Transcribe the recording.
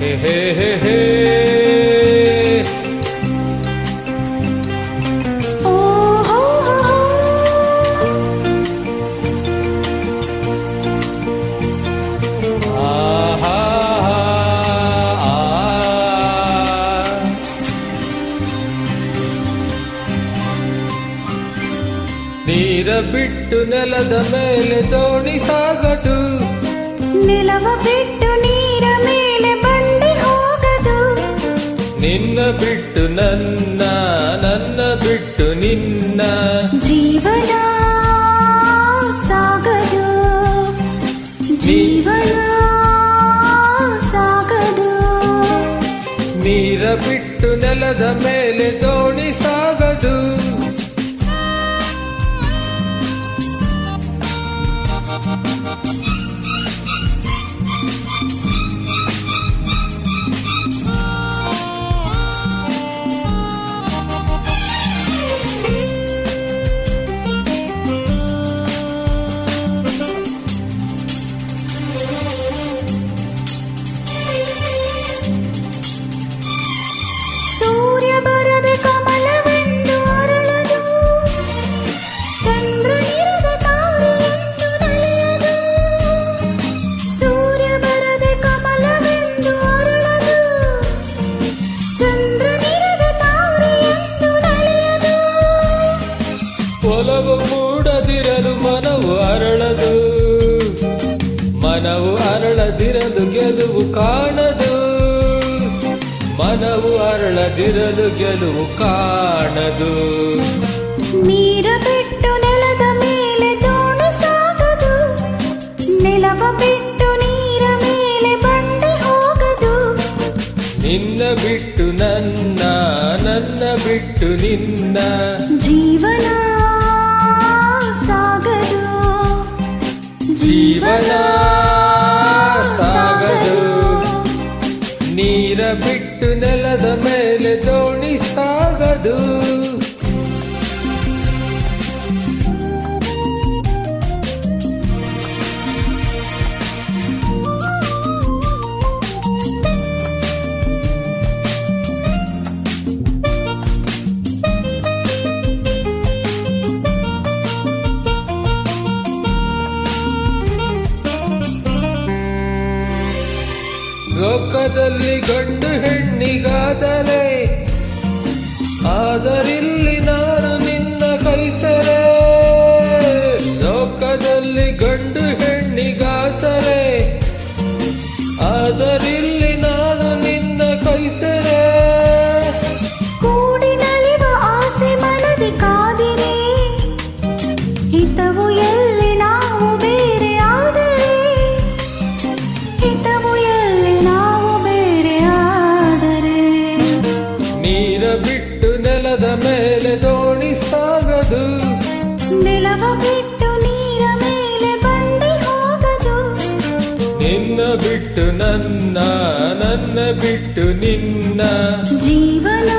ಹೇ ಹೇ ಹೇ ಹೇ ನೀರ ಬಿಟ್ಟು ನೆಲದ ಮೇಲೆ ದೋಣಿ ಸಾಗದು, ನೆಲವ ಬಿಟ್ಟು ನೀರ ಮೇಲೆ ಬಂಡಿ ಹೋಗದು. ನಿನ್ನ ಬಿಟ್ಟು ನನ್ನ, ನನ್ನ ಬಿಟ್ಟು ನಿನ್ನ ಜೀವನ ಸಾಗದು, ಜೀವನ ಸಾಗದು. ನೀರ ಬಿಟ್ಟು ನೆಲದ ಮೇಲೆ ದೋಣಿ ಸಾಗದು. ಸೂರ್ಯ ಬರದೆ ಕಮಲವೆಂದು ಅರಳದು, ಚಂದ್ರನಿರದ ತಾರೆಯೆಂದು ನಲಿಯದು. ಸೂರ್ಯ ಬರದೆ ಕಮಲವೆಂದು ಅರಳದು, ಚಂದ್ರನಿರದ ತಾರೆಯೆಂದು ನಲಿಯದು. ಒಲವು ಮೂಡದಿರಲು ಮನವು ಅರಳದು, ಮನವು ಅರಳದಿರಲು ಗೆಲುವು ಕಾಣದು. ಮನವು ಅರಳದಿರಲು ಗೆಲುವು ಕಾಣದು. ನೀರ ಬಿಟ್ಟು ನೆಲದ ಮೇಲೆ ದೋಣಿ ಸಾಗದು, ನೆಲವ ಬಿಟ್ಟು ನೀರ ಮೇಲೆ ಬಂಡಿ ಹೋಗದು. ನಿನ್ನ ಬಿಟ್ಟು ನನ್ನ, ನನ್ನ ಬಿಟ್ಟು ನಿನ್ನ ಜೀವನ ಸಾಗದು, ಜೀವನ ಸಾಗದು. ನೀರ ಬಿಟ್ಟು ನೆಲದ ಮೇಲೆ ದೋಣಿ ಸಾಗದು. ಲೋಕದಲ್ಲಿ ಗಂಡು ಹೆಣ್ಣಿಗಾದರೆ, ಆದರಿಲ್ಲಿ ನಾನು ನಿನ್ನ ಕೈಸರೆ. ಲೋಕದಲ್ಲಿ ಗಂಡು ಹೆಣ್ಣಿಗಾಸರೆ, ಆದರಿಲ್ಲಿ ನಾನು ನಿನ್ನ ಕೈಸರೆ. ಕೂಡಿ ನಲಿವ ಆಸೆ ಮನದಿ ಕಾದಿರೆ, ಹಿತವು ಎಲ್ಲಿ ನಾವು ಬೇರೆ ಆದರೆ, ಹಿತವು ಎಲ್ಲಿ ನಾವು ಬೇರೆ ಆದರೆ. ನೀರ ಬಿಟ್ಟು ನೆಲದ ಮೇಲೆ ದೋಣಿ ಸಾಗದು, ನೆಲವ ಬಿಟ್ಟು ನೀರ ಮೇಲೆ ಬಂಡಿ ಹೋಗದು. ನಿನ್ನ ಬಿಟ್ಟು ನನ್ನ, ನನ್ನ ಬಿಟ್ಟು ನಿನ್ನ ಜೀವನ